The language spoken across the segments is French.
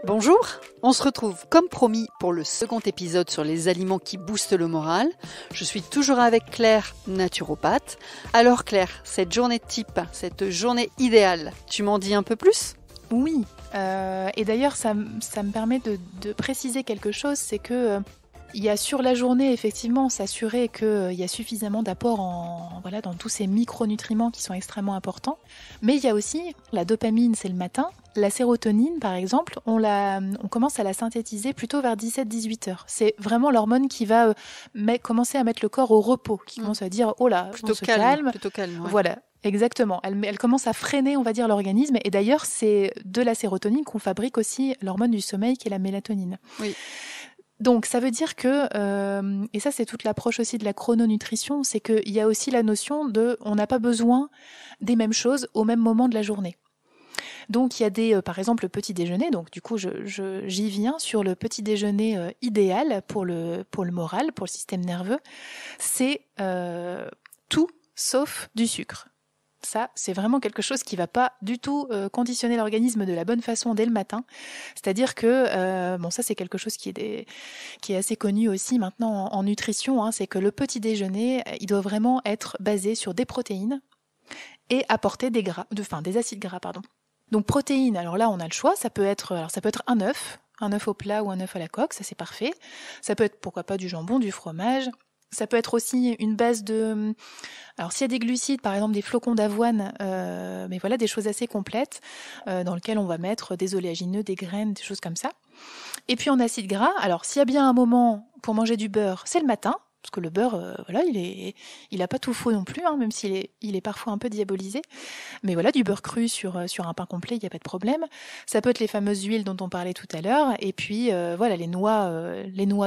Bonjour, on se retrouve comme promis pour le second épisode sur les aliments qui boostent le moral. Je suis toujours avec Claire, naturopathe. Alors Claire, cette journée type, cette journée idéale, tu m'en dis un peu plus ? Oui, et d'ailleurs ça me permet de préciser quelque chose, c'est que il y a sur la journée effectivement s'assurer qu'il y a suffisamment d'apport dans tous ces micronutriments qui sont extrêmement importants, mais il y a aussi la dopamine, c'est le matin. La sérotonine, par exemple, on commence à la synthétiser plutôt vers 17-18 heures. C'est vraiment l'hormone qui va commencer à mettre le corps au repos, qui commence à dire « Oh là, on se calme ». Plutôt calme, ouais. Voilà, exactement. Elle commence à freiner, on va dire, l'organisme. Et d'ailleurs, c'est de la sérotonine qu'on fabrique aussi l'hormone du sommeil, qui est la mélatonine. Oui. Donc, ça veut dire que, et ça c'est toute l'approche aussi de la chrononutrition, c'est qu'il y a aussi la notion on n'a pas besoin des mêmes choses au même moment de la journée. Donc il y a par exemple le petit déjeuner, donc du coup j'y viens sur le petit déjeuner idéal pour le moral, pour le système nerveux, c'est tout sauf du sucre. Ça, c'est vraiment quelque chose qui va pas du tout conditionner l'organisme de la bonne façon dès le matin. C'est-à-dire que, ça c'est quelque chose qui est assez connu aussi maintenant en nutrition, hein, c'est que le petit déjeuner, il doit vraiment être basé sur des protéines et apporter des acides gras, pardon. Donc protéines, alors là on a le choix, ça peut être un œuf au plat ou un œuf à la coque, ça c'est parfait. Ça peut être pourquoi pas du jambon, du fromage. Ça peut être aussi une base alors s'il y a des glucides, par exemple des flocons d'avoine, mais voilà des choses assez complètes dans lesquelles on va mettre des oléagineux, des graines, des choses comme ça. Et puis en acides gras, alors s'il y a bien un moment pour manger du beurre, c'est le matin. Parce que le beurre, il a pas tout faux non plus, hein, même s'il est parfois un peu diabolisé. Mais voilà, du beurre cru sur un pain complet, il n'y a pas de problème. Ça peut être les fameuses huiles dont on parlait tout à l'heure. Et puis, les noix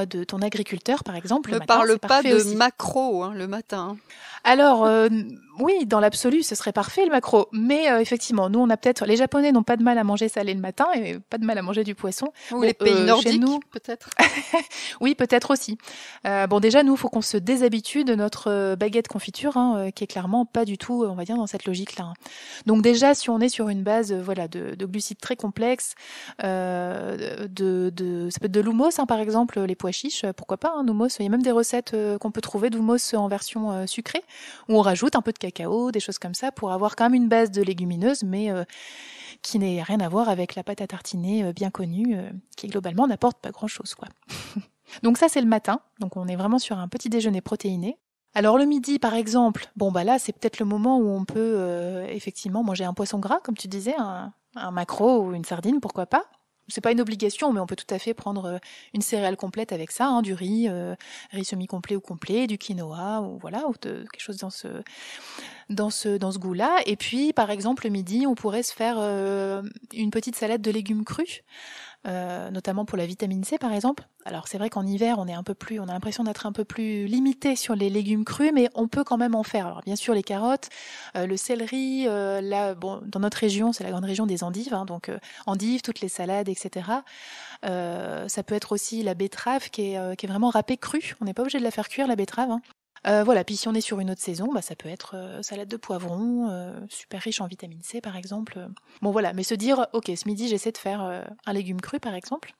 de ton agriculteur, par exemple. Ne parle pas de maquereau le matin. Alors, oui, dans l'absolu, ce serait parfait le maquereau. Mais effectivement, nous, les Japonais n'ont pas de mal à manger salé le matin et pas de mal à manger du poisson. Ou les pays nordiques, peut-être. Oui, peut-être aussi. Déjà, nous, il faut qu'on se déshabitue de notre baguette confiture, qui est clairement pas du tout, on va dire, dans cette logique-là. Hein. Donc déjà, si on est sur une base, de glucides très complexes, ça peut être de l'houmous, par exemple, les pois chiches, pourquoi pas, l'houmous. Il y a même des recettes qu'on peut trouver d'houmous en version sucrée, où on rajoute un peu de cacao, des choses comme ça, pour avoir quand même une base de légumineuses, mais qui n'a rien à voir avec la pâte à tartiner bien connue, qui globalement n'apporte pas grand-chose, quoi. Donc ça, c'est le matin. Donc on est vraiment sur un petit déjeuner protéiné. Alors le midi, par exemple, là, c'est peut-être le moment où on peut effectivement manger un poisson gras, comme tu disais, un maquereau ou une sardine, pourquoi pas. C'est pas une obligation, mais on peut tout à fait prendre une céréale complète avec ça, du riz semi-complet ou complet, du quinoa, ou quelque chose dans ce goût-là. Et puis, par exemple, le midi, on pourrait se faire une petite salade de légumes crus. Notamment pour la vitamine C par exemple. Alors c'est vrai qu'en hiver on a l'impression d'être un peu plus limité sur les légumes crus, mais on peut quand même en faire. Alors bien sûr les carottes, le céleri, dans notre région c'est la grande région des endives, donc endives, toutes les salades, etc. Ça peut être aussi la betterave qui est vraiment râpée crue. On n'est pas obligé de la faire cuire la betterave. Puis si on est sur une autre saison, ça peut être salade de poivrons, super riche en vitamine C par exemple. Mais se dire, ok, ce midi j'essaie de faire un légume cru par exemple.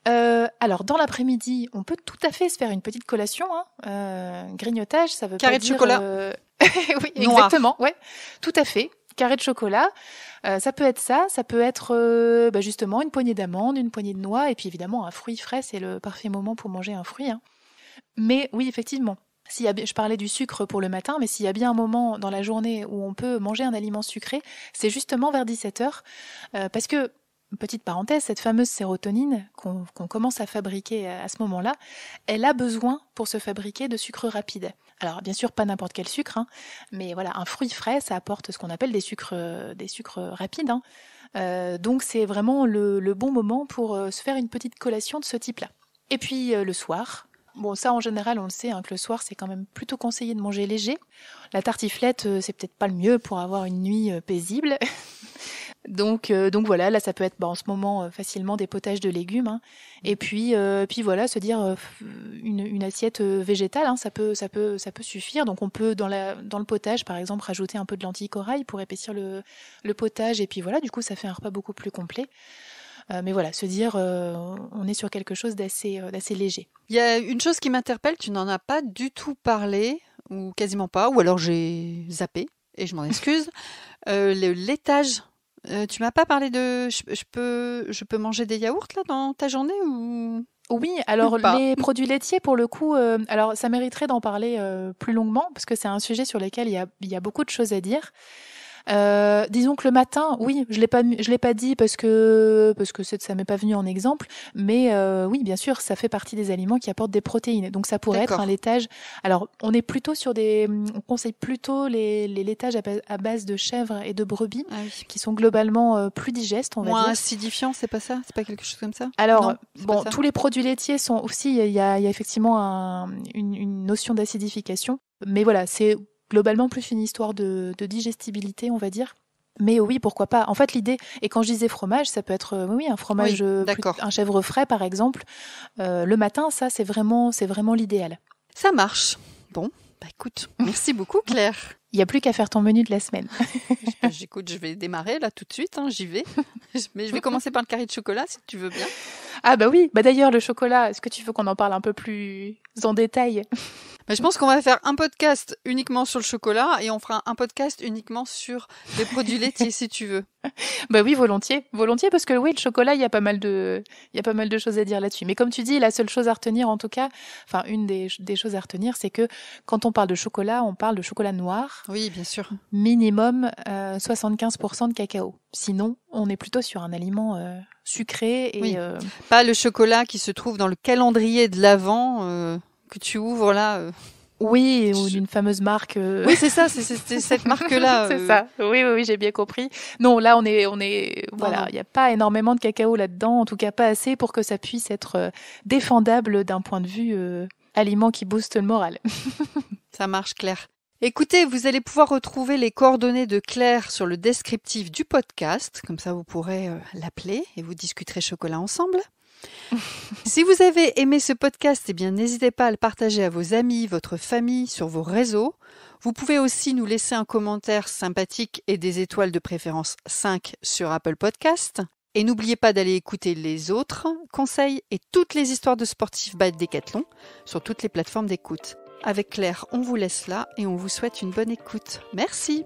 Alors dans l'après-midi, on peut tout à fait se faire une petite collation, grignotage, ça veut carré pas de dire... chocolat. Oui, exactement, ouais, tout à fait. Carré de chocolat, ça peut être ça, ça peut être justement une poignée d'amandes, une poignée de noix, et puis évidemment un fruit frais, c'est le parfait moment pour manger un fruit. Mais oui, effectivement. Je parlais du sucre pour le matin, mais s'il y a bien un moment dans la journée où on peut manger un aliment sucré, c'est justement vers 17h, parce que, petite parenthèse, cette fameuse sérotonine qu'on commence à fabriquer à ce moment-là, elle a besoin pour se fabriquer de sucre rapide. Alors bien sûr, pas n'importe quel sucre, mais voilà, un fruit frais, ça apporte ce qu'on appelle des sucres rapides. Donc c'est vraiment le bon moment pour se faire une petite collation de ce type-là. Et puis le soir... ça en général on le sait que le soir c'est quand même plutôt conseillé de manger léger. La tartiflette c'est peut-être pas le mieux pour avoir une nuit paisible. Donc voilà, là ça peut être en ce moment facilement des potages de légumes, hein. Et puis voilà, se dire une assiette végétale, hein, ça peut suffire. Donc on peut dans le potage par exemple rajouter un peu de lentilles corail pour épaissir le potage, et puis voilà, du coup ça fait un repas beaucoup plus complet. Mais voilà, se dire on est sur quelque chose d'assez léger. Il y a une chose qui m'interpelle, tu n'en as pas du tout parlé, ou quasiment pas, ou alors j'ai zappé, et je m'en excuse. Le laitage. Tu m'as pas parlé de... Je peux manger des yaourts là dans ta journée ou... Oui, alors Pas. les produits laitiers, pour le coup, alors ça mériterait d'en parler plus longuement, parce que c'est un sujet sur lequel il y a beaucoup de choses à dire. Disons que le matin, oui, je l'ai pas dit parce que ça m'est pas venu en exemple, mais oui, bien sûr, ça fait partie des aliments qui apportent des protéines. Donc ça pourrait être un laitage. Alors, on conseille plutôt les laitages à base de chèvre et de brebis, qui sont globalement plus digestes, on va dire. Moins acidifiants, c'est pas ça? C'est pas quelque chose comme ça? Alors, bon, tous les produits laitiers sont aussi, il y a effectivement une notion d'acidification, mais voilà, c'est globalement plus une histoire de digestibilité, on va dire. Mais oui, pourquoi pas. En fait, l'idée, et quand je disais fromage, ça peut être un fromage, un chèvre frais par exemple. Le matin, ça c'est vraiment l'idéal. Ça marche. Bon, écoute, merci beaucoup Claire. Il n'y a plus qu'à faire ton menu de la semaine. J'écoute, je vais démarrer là tout de suite, hein, j'y vais. Mais je vais commencer par le carré de chocolat si tu veux bien. Ah bah oui, d'ailleurs le chocolat, est-ce que tu veux qu'on en parle un peu plus en détail? Je pense qu'on va faire un podcast uniquement sur le chocolat et on fera un podcast uniquement sur les produits laitiers si tu veux. Bah oui, volontiers, parce que oui, le chocolat, il y a pas mal de choses à dire là-dessus. Mais comme tu dis, la seule chose à retenir en tout cas, enfin une des choses à retenir, c'est que quand on parle de chocolat, on parle de chocolat noir. Oui, bien sûr. Minimum 75% de cacao. Sinon, on est plutôt sur un aliment sucré et oui. Pas le chocolat qui se trouve dans le calendrier de l'Avent que tu ouvres là. Oui, ou d'une fameuse marque. Oui, c'est ça, c'est cette marque-là. C'est ça. Oui, j'ai bien compris. Non, là, on est, voilà, il n'y a pas énormément de cacao là-dedans, en tout cas pas assez pour que ça puisse être défendable d'un point de vue aliment qui booste le moral. Ça marche, Claire. Écoutez, vous allez pouvoir retrouver les coordonnées de Claire sur le descriptif du podcast, comme ça vous pourrez l'appeler et vous discuterez chocolat ensemble. Si vous avez aimé ce podcast, eh bien n'hésitez pas à le partager à vos amis, votre famille, sur vos réseaux. Vous pouvez aussi nous laisser un commentaire sympathique et des étoiles de préférence 5 sur Apple Podcast. Et n'oubliez pas d'aller écouter les autres conseils et toutes les histoires de sportifs by Decathlon sur toutes les plateformes d'écoute. Avec Claire, on vous laisse là et on vous souhaite une bonne écoute. Merci.